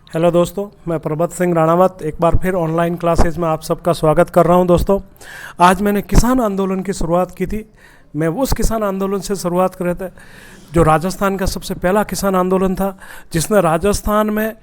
Hello दोस्तों, मैं प्रभत सिंह राणावत एक बार फिर ऑनलाइन क्लासेज में आप सबका स्वागत कर रहा हूं। दोस्तों, आज मैंने किसान आंदोलन की शुरुआत की थी। मैं उस किसान आंदोलन से शुरुआत कर रहे थे जो राजस्थान का सबसे पहला किसान आंदोलन था, जिसने राजस्थान में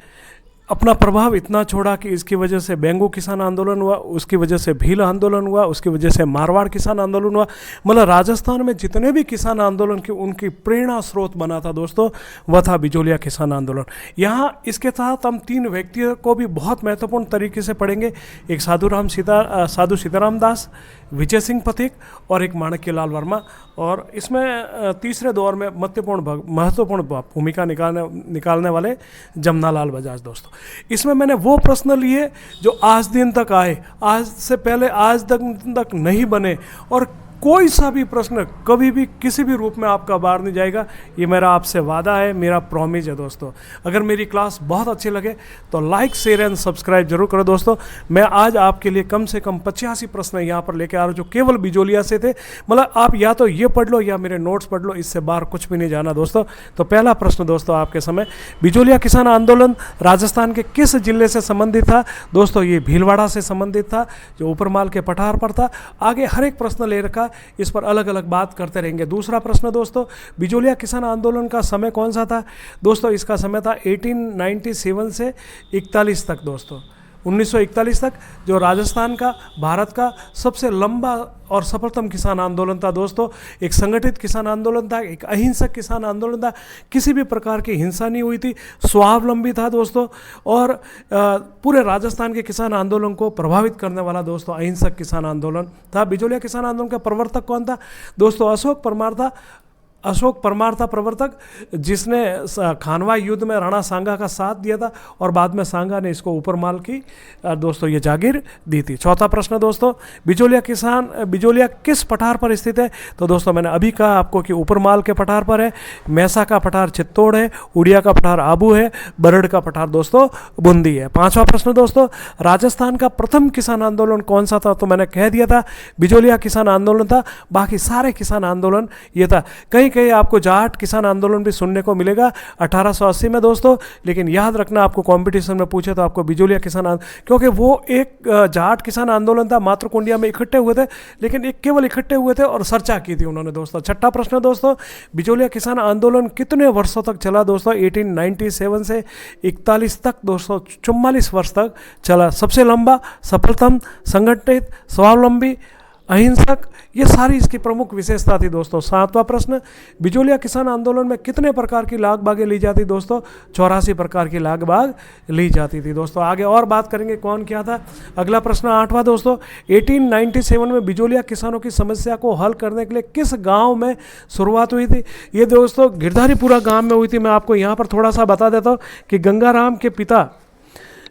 अपना प्रभाव इतना छोड़ा कि इसकी वजह से बेंगू किसान आंदोलन हुआ, उसकी वजह से भील आंदोलन हुआ, उसकी वजह से मारवाड़ किसान आंदोलन हुआ। मतलब राजस्थान में जितने भी किसान आंदोलन की उनकी प्रेरणा स्रोत बना था दोस्तों, वह था बिजोलिया किसान आंदोलन। यहाँ इसके साथ हम तीन व्यक्तियों को भी बहुत महत्वपूर्ण तरीके से पढ़ेंगे। एक साधु सीताराम दास, विजय सिंह पथिक और एक माणक्यलाल वर्मा। और इसमें तीसरे दौर में महत्वपूर्ण भूमिका निकालने वाले जमनालाल बजाज। दोस्तों, इसमें मैंने वो प्रश्न लिए जो आज दिन तक आए, आज से पहले आज तक नहीं बने, और कोई सा भी प्रश्न कभी भी किसी भी रूप में आपका बाहर नहीं जाएगा। ये मेरा आपसे वादा है, मेरा प्रॉमिस है। दोस्तों, अगर मेरी क्लास बहुत अच्छी लगे तो लाइक, शेयर एंड सब्सक्राइब जरूर करो। दोस्तों, मैं आज आपके लिए कम से कम 85 प्रश्न यहाँ पर लेके आ रहा हूँ जो केवल बिजोलिया से थे। मतलब आप या तो ये पढ़ लो या मेरे नोट्स पढ़ लो, इससे बाहर कुछ भी नहीं जाना। दोस्तों, तो पहला प्रश्न दोस्तों आपके समय, बिजोलिया किसान आंदोलन राजस्थान के किस जिले से संबंधित था? दोस्तों, ये भीलवाड़ा से संबंधित था, जो ऊपरमाल के पठार पर था। आगे हर एक प्रश्न ले रखा, इस पर अलग अलग बात करते रहेंगे। दूसरा प्रश्न दोस्तों, बिजोलिया किसान आंदोलन का समय कौन सा था? दोस्तों, इसका समय था 1897 से 41 तक। दोस्तों, 1941 तक, जो राजस्थान का, भारत का सबसे लंबा और सफलतम किसान आंदोलन था। दोस्तों, एक संगठित किसान आंदोलन था, एक अहिंसक किसान आंदोलन था, किसी भी प्रकार की हिंसा नहीं हुई थी, स्वावलंबी था दोस्तों। और पूरे राजस्थान के किसान आंदोलन को प्रभावित करने वाला दोस्तों अहिंसक किसान आंदोलन था। बिजोलिया किसान आंदोलन का प्रवर्तक कौन था? दोस्तों, अशोक परमार था प्रवर्तक, जिसने खानवा युद्ध में राणा सांगा का साथ दिया था, और बाद में सांगा ने इसको ऊपरमाल की दोस्तों ये जागीर दी थी। चौथा प्रश्न दोस्तों, बिजोलिया किस पठार पर स्थित है? तो दोस्तों, मैंने अभी कहा आपको कि ऊपरमाल के पठार पर है। मैसा का पठार चित्तौड़ है, उड़िया का पठार आबू है, बरड़ का पठार दोस्तों बूंदी है। पांचवा प्रश्न दोस्तों, राजस्थान का प्रथम किसान आंदोलन कौन सा था? तो मैंने कह दिया था बिजोलिया किसान आंदोलन था, बाकी सारे किसान आंदोलन ये था। कहीं आपको जाट किसान आंदोलन भी सुनने को मिलेगा 1880 में दोस्तों, लेकिन याद रखना आपको कंपटीशन में पूछे तो आपको बिजोलिया किसान क्योंकि वो एक जाट किसान आंदोलन था, मातृकुंडिया में इकट्ठे हुए थे, लेकिन एक केवल इकट्ठे हुए थे और चर्चा की थी उन्होंने। दोस्तों, छठा प्रश्न दोस्तों, बिजोलिया किसान आंदोलन कितने वर्षों तक चला? दोस्तों, 1897 से 41 तक दोस्तों, 44 वर्ष तक चला। सबसे लंबा, सफलतम, संगठित, स्वावलंबी, अहिंसक, ये सारी इसकी प्रमुख विशेषता थी। दोस्तों, सातवां प्रश्न, बिजोलिया किसान आंदोलन में कितने प्रकार की लाग बागें ली जाती? दोस्तों, 84 प्रकार की लाग बाग ली जाती थी। दोस्तों, आगे और बात करेंगे कौन क्या था। अगला प्रश्न आठवां दोस्तों, 1897 में बिजोलिया किसानों की समस्या को हल करने के लिए किस गांव में शुरुआत हुई थी? ये दोस्तों गिरधारीपुरा गांव में हुई थी। मैं आपको यहाँ पर थोड़ा सा बता देता हूँ कि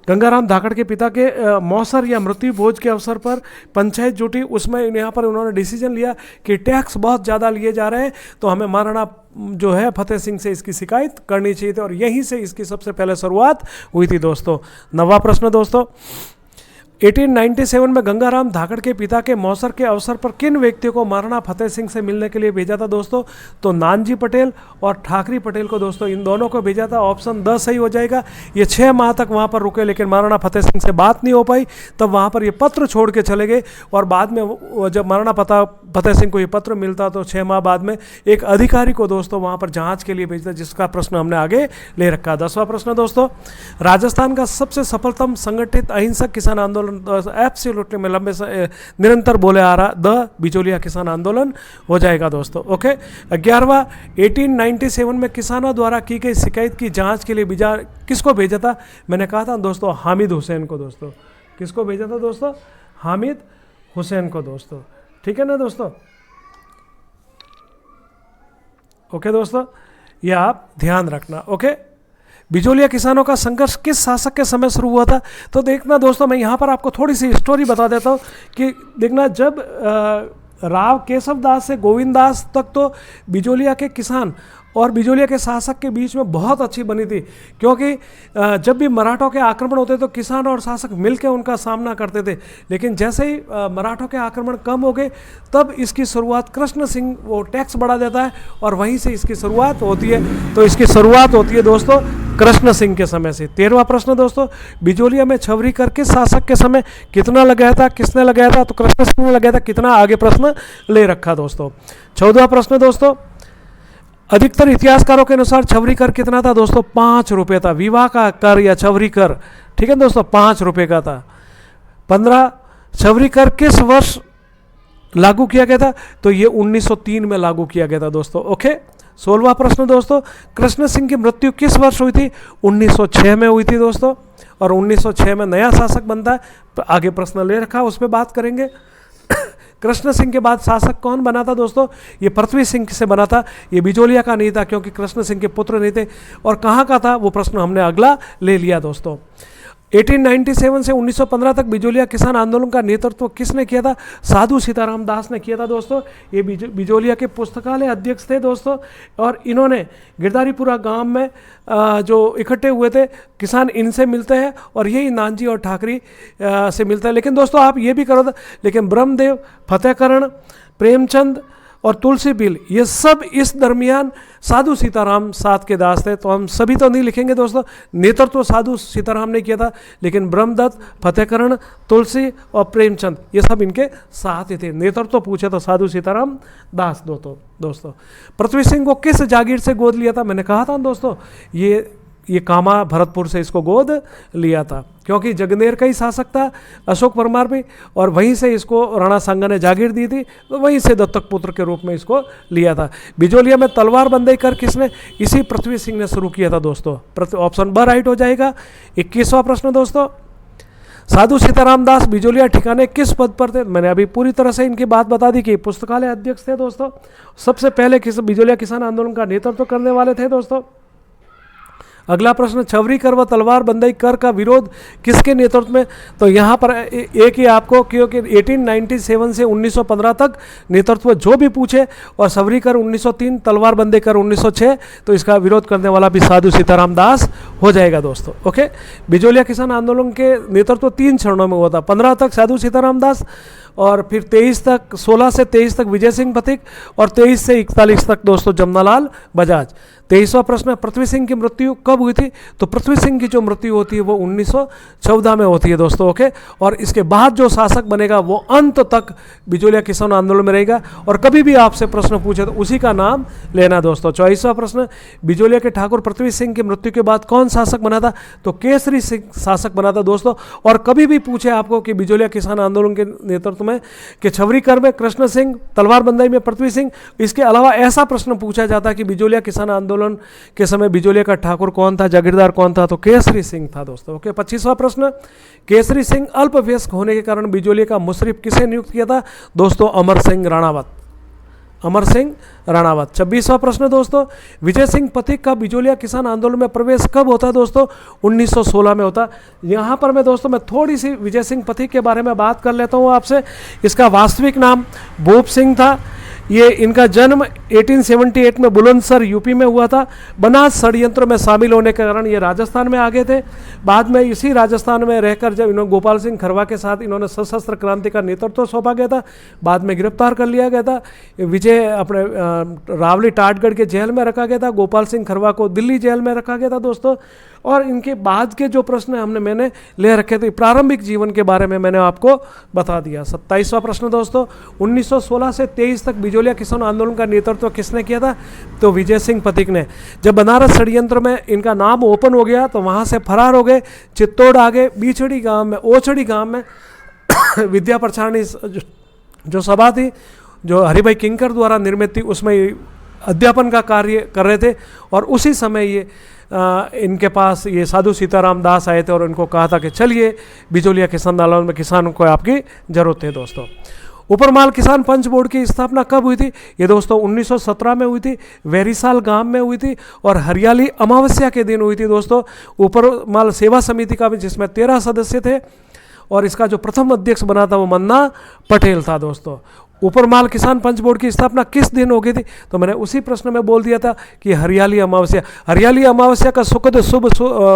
गंगाराम धाकड़ के पिता के मौसर या मृत्यु भोज के अवसर पर पंचायत जुटी। उसमें यहाँ पर उन्होंने डिसीजन लिया कि टैक्स बहुत ज़्यादा लिए जा रहे हैं, तो हमें महाराणा जो है फतेह सिंह से इसकी शिकायत करनी चाहिए थी, और यहीं से इसकी सबसे पहले शुरुआत हुई थी। दोस्तों, नवा प्रश्न दोस्तों, 1897 में गंगाराम धाकड़ के पिता के मौसर के अवसर पर किन व्यक्तियों को महाराणा फतेह सिंह से मिलने के लिए भेजा था? दोस्तों, तो नानजी पटेल और ठाकरी पटेल को दोस्तों, इन दोनों को भेजा था। ऑप्शन 10 सही हो जाएगा। ये 6 माह तक वहाँ पर रुके, लेकिन महाराणा फतेह सिंह से बात नहीं हो पाई, तब वहाँ पर ये पत्र छोड़ के चले गए। और बाद में जब महाराणा फतेह सिंह को ये पत्र मिलता तो 6 माह बाद में एक अधिकारी को दोस्तों वहाँ पर जाँच के लिए भेजता, जिसका प्रश्न हमने आगे ले रखा। 10वां प्रश्न दोस्तों, राजस्थान का सबसे सफलतम संगठित अहिंसक किसान आंदोलन एब्सोल्युटली में लंबे निरंतर बोले आ रहा द बिजोलिया किसान आंदोलन हो जाएगा दोस्तों। ओके, 11वां, 1897 में किसानों द्वारा की गई शिकायत की जांच के लिए किसको भेजा था? मैंने कहा था दोस्तों हामिद हुसैन को। दोस्तों, किसको भेजा था दोस्तों? हामिद हुसैन को दोस्तों। ठीक है ना दोस्तों? ओके दोस्तों, ये आप ध्यान रखना। ओके, बिजोलिया किसानों का संघर्ष किस शासक के समय शुरू हुआ था? तो देखना दोस्तों, मैं यहाँ पर आपको थोड़ी सी स्टोरी बता देता हूँ कि देखना, जब राव केशव दास से गोविंद दास तक तो बिजोलिया के किसान और बिजोलिया के शासक के बीच में बहुत अच्छी बनी थी, क्योंकि जब भी मराठों के आक्रमण होते तो किसान और शासक मिलकर उनका सामना करते थे। लेकिन जैसे ही मराठों के आक्रमण कम हो गए तब इसकी शुरुआत कृष्ण सिंह वो टैक्स बढ़ा देता है और वहीं से इसकी शुरुआत होती है। तो इसकी शुरुआत होती है दोस्तों कृष्ण सिंह के समय से। 13वां प्रश्न दोस्तों, बिजोलिया में छवरीकर किस शासक के समय कितना लगाया था, किसने लगाया था? तो कृष्ण सिंह ने लगाया था। कितना आगे प्रश्न ले रखा दोस्तों। 14वां प्रश्न दोस्तों, अधिकतर इतिहासकारों के अनुसार छवरी कर कितना था दोस्तों? 5 रुपये था। विवाह का कर या छवरी कर, ठीक है दोस्तों, 5 रुपये का था। 15, छवरी कर किस वर्ष लागू किया गया था? तो ये 1903 में लागू किया गया था दोस्तों। ओके। 16वां प्रश्न दोस्तों, कृष्ण सिंह की मृत्यु किस वर्ष हुई थी? 1906 में हुई थी दोस्तों। और 1906 में नया शासक बनता है, तो आगे प्रश्न ले रखा, उस पर बात करेंगे। कृष्ण सिंह के बाद शासक कौन बना था दोस्तों? ये पृथ्वी सिंह से बना था। ये बिजोलिया का नहीं था, क्योंकि कृष्ण सिंह के पुत्र नहीं थे। और कहाँ का था वो प्रश्न हमने अगला ले लिया दोस्तों। 1897 से 1915 तक बिजोलिया किसान आंदोलन का नेतृत्व किसने किया था? साधु सीताराम दास ने किया था दोस्तों। ये बिजोलिया के पुस्तकालय अध्यक्ष थे दोस्तों। और इन्होंने गिरधारीपुरा गांव में जो इकट्ठे हुए थे किसान, इनसे मिलते हैं और यही नानजी और ठाकरी से मिलता है। लेकिन दोस्तों आप ये भी करो था, लेकिन ब्रह्मदेव, फतेहकरण, प्रेमचंद और तुलसी बिल, ये सब इस दरमियान साधु सीताराम साथ के दास थे। तो हम सभी तो नहीं लिखेंगे दोस्तों, नेतृत्व साधु सीताराम ने किया था, लेकिन ब्रह्मदत्त, फतेहकरण, तुलसी और प्रेमचंद ये सब इनके साथ ही थे। नेतृत्व पूछे तो साधु सीताराम दास दोस्तों। पृथ्वी सिंह को किस जागीर से गोद लिया था? मैंने कहा था दोस्तों, ये कामा भरतपुर से इसको गोद लिया था, क्योंकि जगनेर का ही शासक था अशोक परमार भी, और वहीं से इसको राणा सांगा ने जागीर दी थी, तो वहीं से दत्तक पुत्र के रूप में इसको लिया था। बिजोलिया में तलवार बंदी कर किसने? इसी पृथ्वी सिंह ने शुरू किया था दोस्तों। ऑप्शन ब राइट हो जाएगा। 21वां प्रश्न दोस्तों, साधु सीताराम दास बिजोलिया ठिकाने किस पद पर थे? मैंने अभी पूरी तरह से इनकी बात बता दी कि पुस्तकालय अध्यक्ष थे दोस्तों। सबसे पहले बिजोलिया किसान आंदोलन का नेतृत्व करने वाले थे दोस्तों। अगला प्रश्न, छवरी कर व तलवार बंदी कर का विरोध किसके नेतृत्व में? तो यहाँ पर एक ही आपको, क्योंकि 1897 से 1915 तक नेतृत्व जो भी पूछे, और छवरी कर 1903, तलवार बंदी कर 1906, तो इसका विरोध करने वाला भी साधु सीताराम दास हो जाएगा दोस्तों। ओके। बिजोलिया किसान आंदोलन के नेतृत्व 3 चरणों में हुआ था। 15 तक साधु सीताराम दास, और फिर 23 तक, 16 से 23 तक विजय सिंह पथिक, और 23 से 41 तक दोस्तों जमनालाल बजाज। 23वां प्रश्न, पृथ्वी सिंह की मृत्यु कब हुई थी? तो पृथ्वी सिंह की जो मृत्यु होती है वो 1914 में होती है दोस्तों। ओके। और इसके बाद जो शासक बनेगा वो अंत तक बिजोलिया किसान आंदोलन में रहेगा, और कभी भी आपसे प्रश्न पूछे तो उसी का नाम लेना दोस्तों। 24वां प्रश्न, बिजोलिया के ठाकुर पृथ्वी सिंह की मृत्यु के बाद कौन शासक बना था? तो केसरी सिंह शासक बना था दोस्तों। और कभी भी पूछे आपको कि बिजोलिया किसान आंदोलन के नेतृत्व में कि छवरी कर में कृष्ण सिंह, तलवार बंदी में पृथ्वी सिंह, इसके अलावा ऐसा प्रश्न पूछा जाता है कि बिजोलिया किसान आंदोलन के समय बिजोलिया का ठाकुर कौन था, जागीरदार कौन था? तो केसरी सिंह था दोस्तों। ओके। 25वां प्रश्न, केसरी सिंह अल्पवयस्क होने के कारण बिजोलिया का मुशरिफ किसे नियुक्त किया था? दोस्तों अमर सिंह राणावत। 26वां प्रश्न दोस्तों, विजय सिंह पथिक का बिजोलिया किसान आंदोलन में प्रवेश कब होता है दोस्तों? 1916 में होता। यहाँ पर मैं थोड़ी सी विजय सिंह पथिक के बारे में बात कर लेता हूँ आपसे। इसका वास्तविक नाम भूप सिंह था। ये इनका जन्म 1878 में बुलंदशहर यूपी में हुआ था। बनास षड्यंत्र में शामिल होने के कारण ये राजस्थान में आ गए थे। बाद में इसी राजस्थान में रहकर जब इन्होंने गोपाल सिंह खरवा के साथ इन्होंने सशस्त्र क्रांति का नेतृत्व सौंपा गया था, बाद में गिरफ्तार कर लिया गया था। विजय अपने रावली टाटगढ़ के जेल में रखा गया था, गोपाल सिंह खरवा को दिल्ली जेल में रखा गया था दोस्तों। और इनके बाद के जो प्रश्न मैंने ले रखे थे, प्रारंभिक जीवन के बारे में मैंने आपको बता दिया। 27वां प्रश्न दोस्तों, 1916 से 23 तक बिजोलिया किसान आंदोलन का नेतृत्व किसने किया था? तो विजय सिंह पथिक ने। जब बनारस षड्यंत्र में इनका नाम ओपन हो गया तो वहाँ से फरार हो गए, चित्तौड़ आ गए, बीछड़ी गांव में, ओछड़ी गांव में विद्या प्रचारणी जो सभा थी, जो हरिभाई किंकर द्वारा निर्मित थी, उसमें अध्यापन का कार्य कर रहे थे। और उसी समय ये इनके पास ये साधु सीताराम दास आए थे और इनको कहा था कि चलिए बिजोलिया किसान आंदोलन में किसानों को आपकी जरूरत है दोस्तों। ऊपरमाल किसान पंच बोर्ड की स्थापना कब हुई थी? ये दोस्तों 1917 में हुई थी, वेरीसाल गांव में हुई थी, और हरियाली अमावस्या के दिन हुई थी दोस्तों। ऊपरमाल सेवा समिति का भी, जिसमें 13 सदस्य थे, और इसका जो प्रथम अध्यक्ष बना था वो मन्ना पटेल था दोस्तों। ऊपरमाल किसान पंच बोर्ड की स्थापना किस दिन हो गई थी? तो मैंने उसी प्रश्न में बोल दिया था कि हरियाली अमावस्या। हरियाली अमावस्या का सुखद शुभ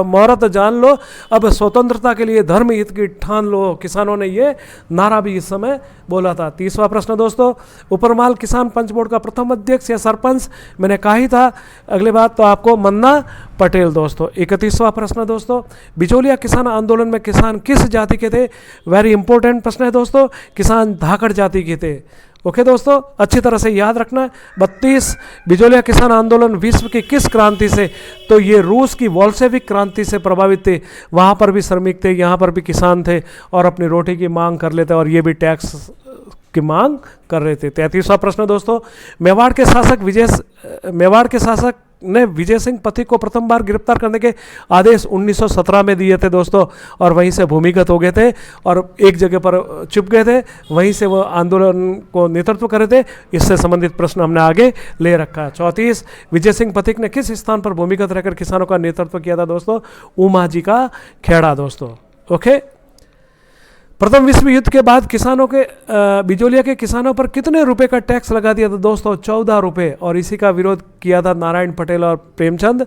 मुहूर्त जान लो, अब स्वतंत्रता के लिए धर्म हित की ठान लो। किसानों ने ये नारा भी इस समय बोला था। 30वां प्रश्न दोस्तों, ऊपरमाल किसान पंच बोर्ड का प्रथम अध्यक्ष या सरपंच, मैंने कहा ही था अगली बात तो आपको मन्ना पटेल दोस्तों। 31वां प्रश्न दोस्तों, बिचौलिया किसान आंदोलन में किसान किस जाति के थे? वेरी इंपॉर्टेंट प्रश्न है दोस्तों, किसान धाकड़ जाति के थे। ओके दोस्तों, अच्छी तरह से याद रखना है। 32, बिचौलिया किसान आंदोलन विश्व की किस क्रांति से? तो ये रूस की वॉल्शेविक क्रांति से प्रभावित थे। वहाँ पर भी श्रमिक थे, यहाँ पर भी किसान थे और अपनी रोटी की मांग कर लेते और ये भी टैक्स की मांग कर रहे थे। 33वां प्रश्न दोस्तों, मेवाड़ के शासक ने विजय सिंह पथिक को प्रथम बार गिरफ्तार करने के आदेश 1917 में दिए थे दोस्तों, और वहीं से भूमिगत हो गए थे और एक जगह पर चुप गए थे, वहीं से वो आंदोलन को नेतृत्व कर रहे थे। इससे संबंधित प्रश्न हमने आगे ले रखा है। 34, विजय सिंह पथिक ने किस स्थान पर भूमिगत रहकर किसानों का नेतृत्व किया था दोस्तों? उमाजी का खेड़ा दोस्तों। ओके, प्रथम विश्व युद्ध के बाद किसानों के बिचौलिया के किसानों पर कितने रुपए का टैक्स लगा दिया था दोस्तों? 14 रुपये, और इसी का विरोध किया था नारायण पटेल और प्रेमचंद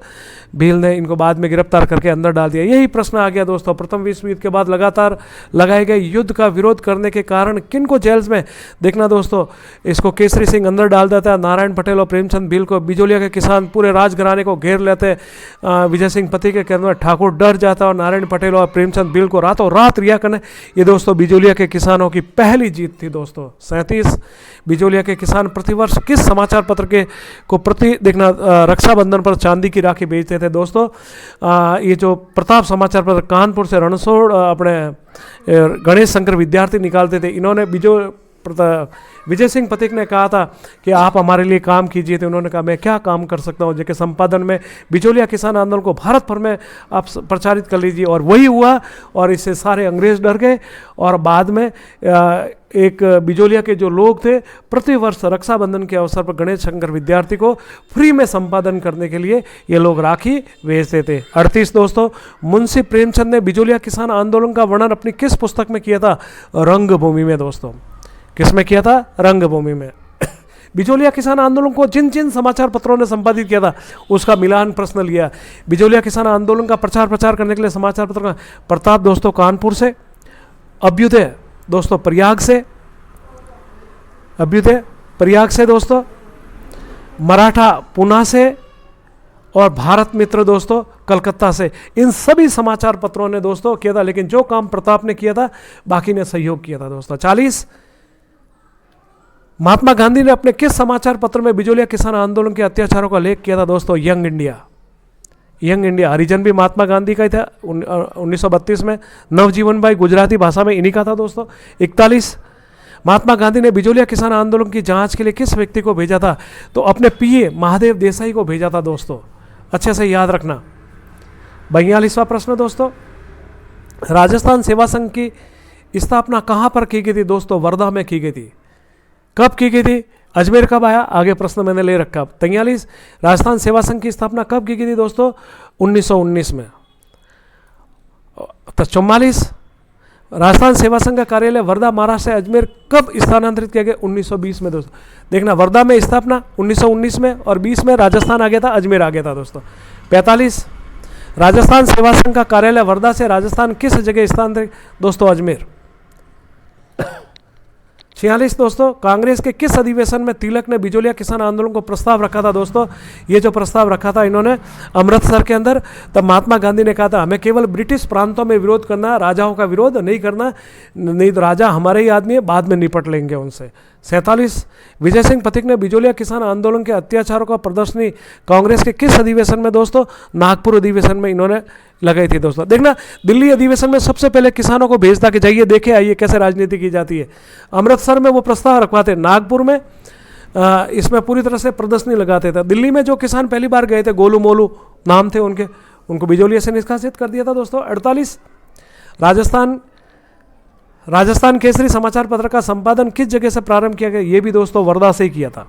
भील ने। इनको बाद में गिरफ्तार करके अंदर डाल दिया। यही प्रश्न आ गया दोस्तों, प्रथम विश्व युद्ध के बाद लगातार लगाए गए युद्ध का विरोध करने के कारण किन को जेल्स में? देखना दोस्तों, इसको केसरी सिंह अंदर डाल देता है, नारायण पटेल और प्रेमचंद भील को। बिचौलिया के किसान पूरे राजघराने को घेर लेते। विजय सिंह पथिक के कहने में ठाकुर डर जाता और नारायण पटेल और प्रेमचंद भील को रातों रात रिहा करने। ये दोस्तों बिचौलिया के किसानों की पहली जीत थी दोस्तों। 37, बिचौलिया के किसान प्रतिवर्ष किस समाचार पत्र के को प्रति देखना रक्षाबंधन पर चांदी की राखी बेचते थे दोस्तों? ये जो प्रताप समाचार पत्र कानपुर से रणछोड़ अपने गणेश शंकर विद्यार्थी निकालते थे। इन्होंने विजय सिंह पथिक ने कहा था कि आप हमारे लिए काम कीजिए, तो उन्होंने कहा मैं क्या काम कर सकता हूँ, जिसके संपादन में बिचौलिया किसान आंदोलन को भारत भर में आप प्रचारित कर लीजिए। और वही हुआ, और इससे सारे अंग्रेज डर गए। और बाद में एक बिचौलिया के जो लोग थे प्रतिवर्ष रक्षाबंधन के अवसर पर गणेश शंकर विद्यार्थी को फ्री में संपादन करने के लिए ये लोग राखी भेजते थे। 38 दोस्तों, मुंशी प्रेमचंद ने बिचौलिया किसान आंदोलन का वर्णन अपनी किस पुस्तक में किया था? रंगभूमि में दोस्तों। किस में किया था? रंगभूमि में। बिचौलिया किसान आंदोलन को जिन जिन समाचार पत्रों ने संपादित किया था उसका मिलान प्रश्न लिया। बिचौलिया किसान आंदोलन का प्रचार करने के लिए समाचार पत्र का प्रताप दोस्तों कानपुर से, अभ्युदय दोस्तों प्रयाग से दोस्तों, मराठा पुणे से, और भारत मित्र दोस्तों कलकत्ता से। इन सभी समाचार पत्रों ने दोस्तों किया था, लेकिन जो काम प्रताप ने किया था बाकी ने सहयोग किया था दोस्तों। 40, महात्मा गांधी ने अपने किस समाचार पत्र में बिचौलिया किसान आंदोलन के अत्याचारों का लेख किया था दोस्तों? Young India. हरिजन भी महात्मा गांधी का ही था 1932 में। नवजीवन भाई गुजराती भाषा में इन्हीं का था दोस्तों। 41, महात्मा गांधी ने बिचौलिया किसान आंदोलन की जांच के लिए किस व्यक्ति को भेजा था? तो अपने पीए महादेव देसाई को भेजा था दोस्तों, अच्छे से याद रखना। 42वां प्रश्न दोस्तों, राजस्थान सेवा संघ की स्थापना कहाँ पर की गई थी दोस्तों? वर्धा में की गई थी। कब की गई थी? अजमेर कब आया? आगे प्रश्न मैंने ले रखा। 43, राजस्थान सेवा संघ की स्थापना कब की गई थी दोस्तों? 1919 में। 44, राजस्थान सेवा संघ का कार्यालय वर्धा महाराष्ट्र से अजमेर कब स्थानांतरित किया गया? 1920 में दोस्तों। देखना, वर्धा में स्थापना 1919 में, और 20 में राजस्थान आ गया था, अजमेर आ गया था दोस्तों। 45, राजस्थान सेवा संघ का कार्यालय वर्धा से राजस्थान किस जगह स्थानांतरित? दोस्तों अजमेर। 46 दोस्तों, कांग्रेस के किस अधिवेशन में तिलक ने बिचौलिया किसान आंदोलन को प्रस्ताव रखा था दोस्तों? ये जो प्रस्ताव रखा था इन्होंने अमृतसर के अंदर, तब महात्मा गांधी ने कहा था हमें केवल ब्रिटिश प्रांतों में विरोध करना, राजाओं का विरोध नहीं करना, नहीं तो राजा हमारे ही आदमी है, बाद में निपट लेंगे उनसे। 47, विजय सिंह पथिक ने बिचौलिया किसान आंदोलन के अत्याचारों का प्रदर्शनी कांग्रेस के किस अधिवेशन में दोस्तों? नागपुर अधिवेशन में इन्होंने लगाई थी दोस्तों। देखना, दिल्ली अधिवेशन में सबसे पहले किसानों को भेजता कि जाइए देखे आइए कैसे राजनीति की जाती है। अमृतसर में वो प्रस्ताव रखवाते, नागपुर में इसमें पूरी तरह से प्रदर्शनी लगाते थे। दिल्ली में जो किसान पहली बार गए थे, गोलू मोलू नाम थे उनके, उनको बिचौलिया से निष्कासित कर दिया था दोस्तों। 48, राजस्थान केसरी समाचार पत्र का संपादन किस जगह से प्रारंभ किया गया? ये भी दोस्तों वर्धा से ही किया था।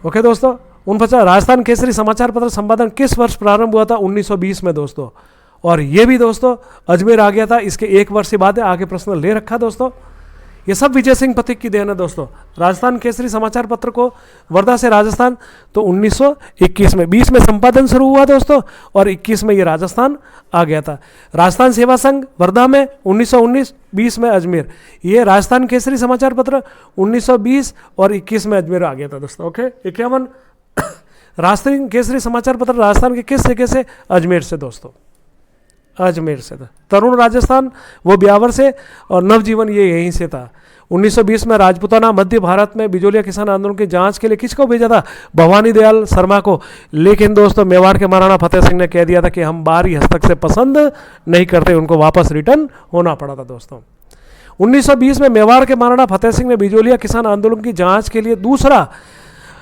ओके दोस्तों। 49, राजस्थान केसरी समाचार पत्र संपादन किस वर्ष प्रारंभ हुआ था? 1920 में दोस्तों। और ये भी दोस्तों अजमेर आ गया था, इसके एक वर्ष बाद आगे प्रश्न ले रखा दोस्तों। ये सब विजय सिंह पथिक की देन है दोस्तों। राजस्थान केसरी समाचार पत्र को वर्धा से राजस्थान तो 1921 में 20 में संपादन शुरू हुआ दोस्तों, और 21 में ये राजस्थान आ गया था। राजस्थान सेवा संघ वर्धा में 1919, 20 में अजमेर। ये राजस्थान केसरी समाचार पत्र 1920 और 21 में अजमेर आ गया था दोस्तों। ओके, 51 राष्ट्रीय केसरी समाचार पत्र राजस्थान के किस जगह से? अजमेर से दोस्तों, अजमेर से था। तरुण राजस्थान वो ब्यावर से, और नवजीवन ये यहीं से था। 1920 में राजपूताना मध्य भारत में बिजोलिया किसान आंदोलन की जांच के लिए किसको भेजा था? भवानी दयाल शर्मा को। लेकिन दोस्तों मेवाड़ के महाराणा फतेह सिंह ने कह दिया था कि हम बाहरी हस्तक से पसंद नहीं करते, उनको वापस रिटर्न होना पड़ा था दोस्तों। 1920 में मेवाड़ के महाराणा फतेह सिंह ने बिजोलिया किसान आंदोलन की जांच के लिए दूसरा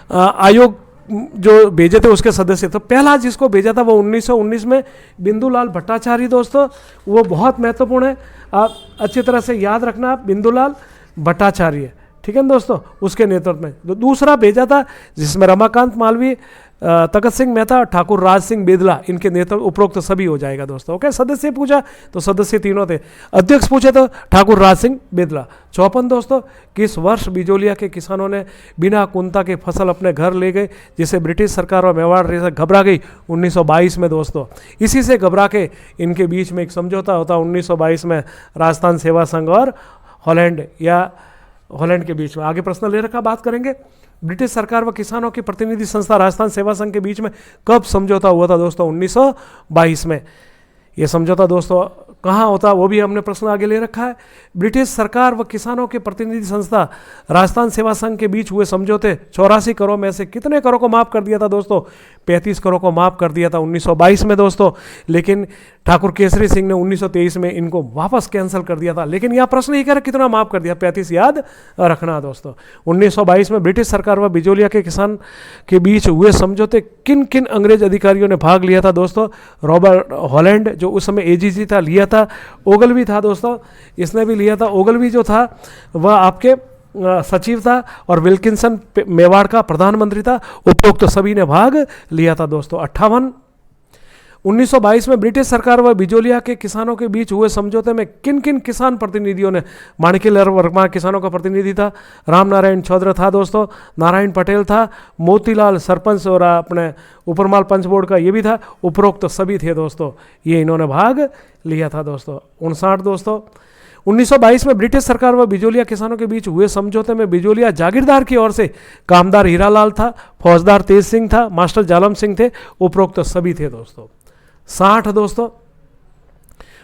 आयोग जो भेजे थे उसके सदस्य। तो पहला जिसको भेजा था वो 1919 में बिंदुलाल भट्टाचार्य दोस्तों, वो बहुत महत्वपूर्ण है, आप अच्छी तरह से याद रखना। बिंदुलाल भट्टाचार्य, ठीक है दोस्तों, उसके नेतृत्व में। तो दूसरा भेजा था जिसमें रमाकांत मालवीय, तखत सिंह मेहता, ठाकुर राज सिंह बेदला, इनके नेतृत्व उपरोक्त सभी हो जाएगा दोस्तों। ओके, सदस्य पूछा तो सदस्य तीनों थे, अध्यक्ष पूछे तो ठाकुर राज सिंह बेदला। 54 दोस्तों, किस वर्ष बिजोलिया के किसानों ने बिना कुंता के फसल अपने घर ले गए, जिसे ब्रिटिश सरकार और मेवाड़ रियासत घबरा गई? 1922 में दोस्तों। इसी से घबरा के इनके बीच में एक समझौता होता 1922 में राजस्थान सेवा संघ और हॉलैंड के बीच में। आगे प्रश्न ले रखा, बात करेंगे ब्रिटिश सरकार व किसानों की प्रतिनिधि संस्था राजस्थान सेवा संघ के बीच में कब समझौता हुआ था दोस्तों? 1922 में। ये समझौता दोस्तों कहाँ होता, वो भी हमने प्रश्न आगे ले रखा है। ब्रिटिश सरकार व किसानों के प्रतिनिधि संस्था राजस्थान सेवा संघ के बीच हुए समझौते 84 करोड़ में से कितने करोड़ को माफ कर दिया था दोस्तों? 35 करोड़ को माफ कर दिया था 1922 में दोस्तों। लेकिन ठाकुर केसरी सिंह ने 1923 में इनको वापस कैंसिल कर दिया था। लेकिन यह प्रश्न ही कर कितना माफ कर दिया? 35 याद रखना दोस्तों। 1922 में ब्रिटिश सरकार व बिजोलिया के किसान के बीच हुए समझौते किन किन अंग्रेज अधिकारियों ने भाग लिया था दोस्तों? रॉबर्ट हॉलैंड जो उस समय एजीसी था, लिया था। ओगलवी था दोस्तों, इसने भी लिया था। ओगलवी जो था वह आपके सचिव था, और विल्किंसन मेवाड़ का प्रधानमंत्री था। उपरोक्त तो सभी ने भाग लिया था दोस्तों। 58 1922 में ब्रिटिश सरकार व बिजोलिया के किसानों के बीच हुए समझौते में किन किन किसान प्रतिनिधियों ने? माणिक्यलाल वर्मा किसानों का प्रतिनिधि था, राम नारायण चौधरी था दोस्तों, नारायण पटेल था, मोतीलाल सरपंच और अपने उपरमाल पंच बोर्ड का ये भी था। उपरोक्त तो सभी थे दोस्तों, ये इन्होंने भाग लिया था दोस्तों। 59 दोस्तों, 1922 में ब्रिटिश सरकार व बिजोलिया किसानों के बीच हुए समझौते में बिजोलिया जागीरदार की ओर से कामदार हीरालाल था, फौजदार तेज सिंह था, मास्टर जालम सिंह थे। उपरोक्त तो सभी थे दोस्तों। 60 दोस्तों,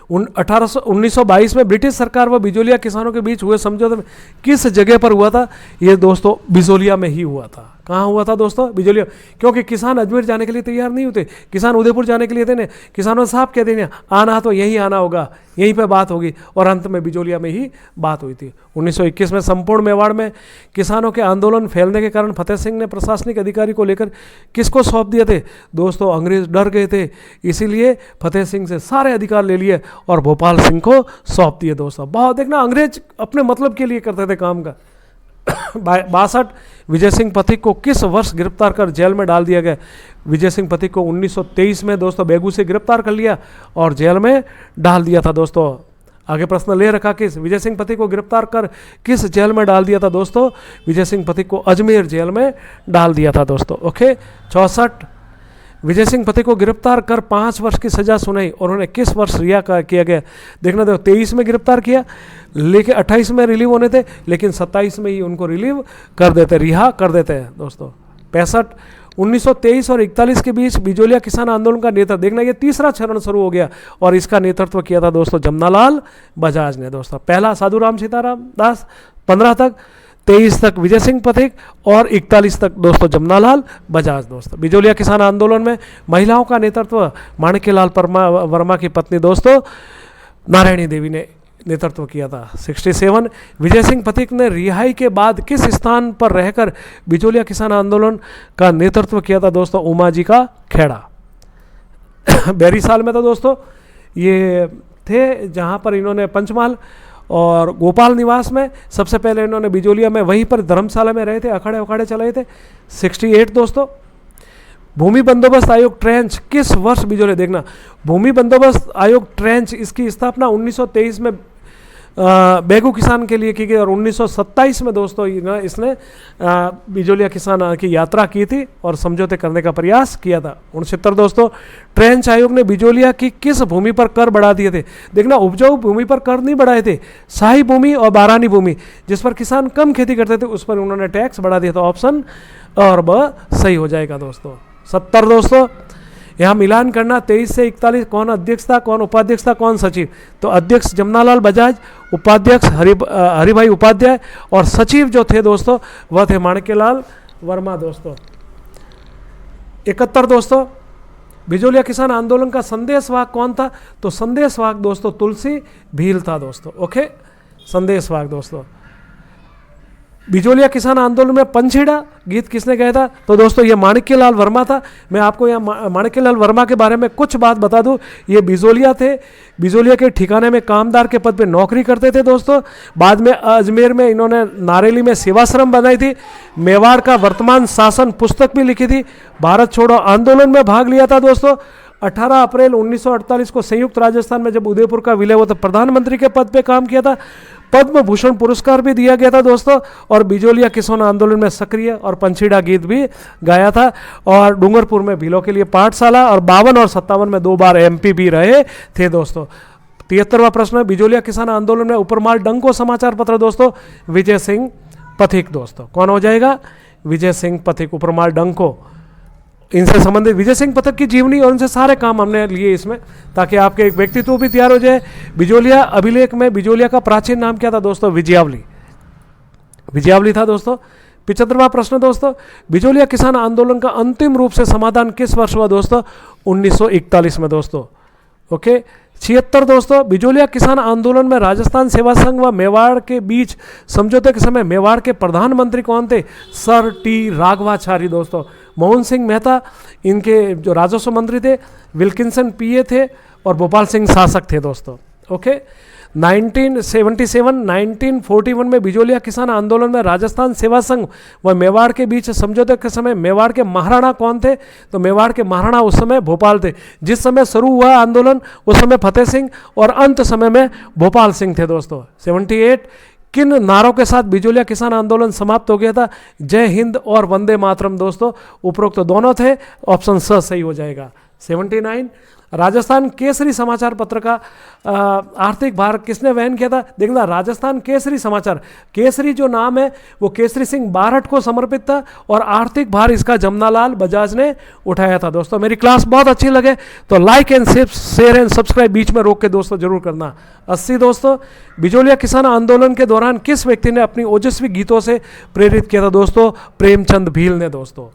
1922 में ब्रिटिश सरकार व बिजोलिया किसानों के बीच हुए समझौते में किस जगह पर हुआ था? ये दोस्तों बिजोलिया में ही हुआ था। कहाँ हुआ था दोस्तों? बिजोलिया। क्योंकि किसान अजमेर जाने के लिए तैयार नहीं होते, किसान उदयपुर जाने के लिए थे ना, किसानों साहब कहते हैं आना तो यहीं आना होगा, यहीं पे बात होगी, और अंत में बिजोलिया में ही बात हुई थी। 1921 में संपूर्ण मेवाड़ में किसानों के आंदोलन फैलने के कारण फतेह सिंह ने प्रशासनिक अधिकारी को लेकर किसको सौंप दिए थे दोस्तों? अंग्रेज डर गए थे, इसीलिए फतेह सिंह से सारे अधिकार ले लिए और भोपाल सिंह को सौंप दिए दोस्तों। बहुत देखना, अंग्रेज अपने मतलब के लिए करते थे काम का। 62 विजय सिंह पथिक को किस वर्ष गिरफ्तार कर जेल में डाल दिया गया? विजय सिंह पथिक को 1923 में दोस्तों बेगू से गिरफ्तार कर लिया और जेल में डाल दिया था दोस्तों। आगे प्रश्न ले रखा, किस विजय सिंह पथिक को गिरफ्तार कर किस जेल में डाल दिया था दोस्तों? विजय सिंह पथिक को अजमेर जेल में डाल दिया था दोस्तों। ओके। 64 विजय सिंह पथिक को गिरफ्तार कर 5 वर्ष की सजा सुनाई और उन्हें किस वर्ष रिहा किया गया? देखना देखो, 23 में गिरफ्तार किया, लेकिन 28 में रिलीव होने थे, लेकिन 27 में ही उनको रिलीव कर देते, रिहा कर देते हैं दोस्तों। 65 1923 और 41 के बीच बिजोलिया किसान आंदोलन का नेतृत्व, देखना ये तीसरा चरण शुरू हो गया और इसका नेतृत्व किया था दोस्तों जमनालाल बजाज ने दोस्तों। पहला साधुराम सीताराम दास 15 तक, 23 तक विजय सिंह पथिक और 41 तक दोस्तों जमनालाल बजाज दोस्तों। बिजोलिया किसान आंदोलन में महिलाओं का नेतृत्व माणिक्यलाल वर्मा की पत्नी दोस्तों नारायणी देवी ने नेतृत्व किया था। 67 विजय सिंह पथिक ने रिहाई के बाद किस स्थान पर रहकर बिजोलिया किसान आंदोलन का नेतृत्व किया था दोस्तों? उमाजी का खेड़ा। बैरीसाल में तो दोस्तों ये थे जहाँ पर इन्होंने पंचमहाल और गोपाल निवास में सबसे पहले इन्होंने बिजोलिया में वहीं पर धर्मशाला में रहे थे, अखाड़े उखाड़े चलाए थे। 68 दोस्तों भूमि बंदोबस्त आयोग ट्रेंच किस वर्ष बिजोलिया, देखना भूमि बंदोबस्त आयोग ट्रेंच इसकी स्थापना 1923 में बेगू किसान के लिए की गई और 1927 में दोस्तों इसने बिजोलिया किसान की यात्रा की थी और समझौते करने का प्रयास किया था। 69 दोस्तों, ट्रेंच आयोग ने बिजोलिया की किस भूमि पर कर बढ़ा दिए थे? देखना, उपजाऊ भूमि पर कर नहीं बढ़ाए थे, शाही भूमि और बारानी भूमि जिस पर किसान कम खेती करते थे उस पर उन्होंने टैक्स बढ़ा दिया था। ऑप्शन और ब सही हो जाएगा दोस्तों। 70 दोस्तों, यहाँ मिलान करना 23 से 41 कौन अध्यक्ष था, कौन उपाध्यक्ष था, कौन सचिव? तो अध्यक्ष जमनालाल बजाज, उपाध्यक्ष हरिभाई उपाध्याय और सचिव जो थे दोस्तों वह थे माणिक्यलाल वर्मा दोस्तों। 71 दोस्तों, बिजोलिया किसान आंदोलन का संदेशवाहक कौन था? तो संदेशवाहक दोस्तों तुलसी भील था दोस्तों। ओके, संदेशवाहक दोस्तों। बिजोलिया किसान आंदोलन में पंछीड़ा गीत किसने गाया था? तो दोस्तों ये माणिक्यलाल वर्मा था। मैं आपको यहाँ माणिक्यलाल वर्मा के बारे में कुछ बात बता दूं। ये बिजोलिया थे, बिजोलिया के ठिकाने में कामदार के पद पे नौकरी करते थे दोस्तों। बाद में अजमेर में इन्होंने नारेली में सेवाश्रम बनाई थी, मेवाड़ का वर्तमान शासन पुस्तक भी लिखी थी, भारत छोड़ो आंदोलन में भाग लिया था दोस्तों। 18 अप्रैल 1948 को संयुक्त राजस्थान में जब उदयपुर का विलय हुआ तो प्रधानमंत्री के पद पे काम किया था। पद्म भूषण पुरस्कार भी दिया गया था दोस्तों। और बिजोलिया किसान आंदोलन में सक्रिय और पंछीड़ा गीत भी गाया था। और डूंगरपुर में भीलों के लिए पाठशाला और 52 और 57 में 2 बार MP भी रहे थे दोस्तों। 73वां प्रश्न, बिजोलिया किसान आंदोलन में उपरमाल डंको समाचार पत्र दोस्तों विजय सिंह पथिक दोस्तों। कौन हो जाएगा? विजय सिंह पथिक, उपरमाल डंको। इनसे संबंधित विजय सिंह पथिक की जीवनी और इनसे सारे काम हमने लिए इसमें, ताकि आपके एक व्यक्तित्व भी तैयार हो जाए। बिजोलिया अभिलेख में बिजोलिया का प्राचीन नाम क्या था दोस्तों? विजयावली, विजयावली था दोस्तों। 75वां प्रश्न दोस्तों, बिजोलिया किसान आंदोलन का अंतिम रूप से समाधान किस वर्ष हुआ दोस्तों? 1941 में दोस्तों। ओके। 76 दोस्तों, बिजोलिया किसान आंदोलन में राजस्थान सेवा संघ व मेवाड़ के बीच समझौते के समय मेवाड़ के प्रधानमंत्री कौन थे? सर टी राघवाचारी दोस्तों। मोहन सिंह मेहता इनके जो राजस्व मंत्री थे, विल्किंसन PA थे और भोपाल सिंह शासक थे दोस्तों। ओके। 1941 में बिजोलिया किसान आंदोलन में राजस्थान सेवा संघ व मेवाड़ के बीच समझौते के समय मेवाड़ के महाराणा कौन थे? तो मेवाड़ के महाराणा उस समय भोपाल थे। जिस समय शुरू हुआ आंदोलन उस समय फतेह सिंह और अंत समय में भोपाल सिंह थे दोस्तों। 78 किन नारों के साथ बिजोलिया किसान आंदोलन समाप्त हो गया था? जय हिंद और वंदे मातरम दोस्तों। उपरोक्त तो दोनों थे, ऑप्शन स सही हो जाएगा। 79 राजस्थान केसरी समाचार पत्र का आर्थिक भार किसने वहन किया था? देखना, राजस्थान केसरी समाचार, केसरी जो नाम है वो केसरी सिंह बारहट को समर्पित था और आर्थिक भार इसका जमनालाल बजाज ने उठाया था दोस्तों। मेरी क्लास बहुत अच्छी लगे तो like and share and subscribe बीच में रोक के दोस्तों जरूर करना। 80 दोस्तों, बिजोलिया किसान आंदोलन के दौरान किस व्यक्ति ने अपनी ओजस्वी गीतों से प्रेरित किया था दोस्तों? प्रेमचंद भील ने दोस्तों।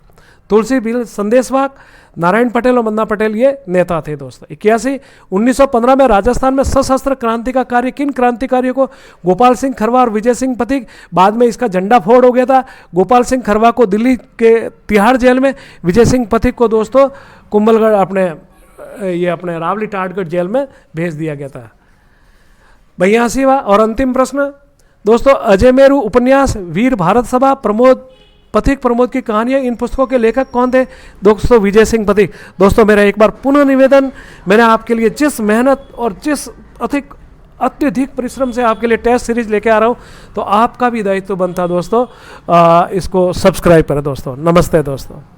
तुलसी भील संदेशवाहक, नारायण पटेल और मन्ना पटेल ये नेता थे दोस्तों। 81 1915 में राजस्थान में सशस्त्र क्रांति का कार्य किन क्रांतिकारियों को? गोपाल सिंह खरवा और विजय सिंह पथिक। बाद में इसका झंडा फोड़ हो गया था। गोपाल सिंह खरवा को दिल्ली के तिहाड़ जेल में, विजय सिंह पथिक को दोस्तों कुंभलगढ़ अपने रावली टाटगढ़ जेल में भेज दिया गया था। 82वां और अंतिम प्रश्न दोस्तों, अजयमेरु उपन्यास, वीर भारत सभा, प्रमोद पथिक प्रमोद की कहानियाँ, इन पुस्तकों के लेखक कौन थे दोस्तों? विजय सिंह पथिक। दोस्तों मेरा एक बार पुनः निवेदन, मैंने आपके लिए जिस मेहनत और जिस अत्यधिक परिश्रम से आपके लिए टेस्ट सीरीज लेके आ रहा हूँ, तो आपका भी दायित्व बनता दोस्तों इसको सब्सक्राइब करें दोस्तों। नमस्ते दोस्तों।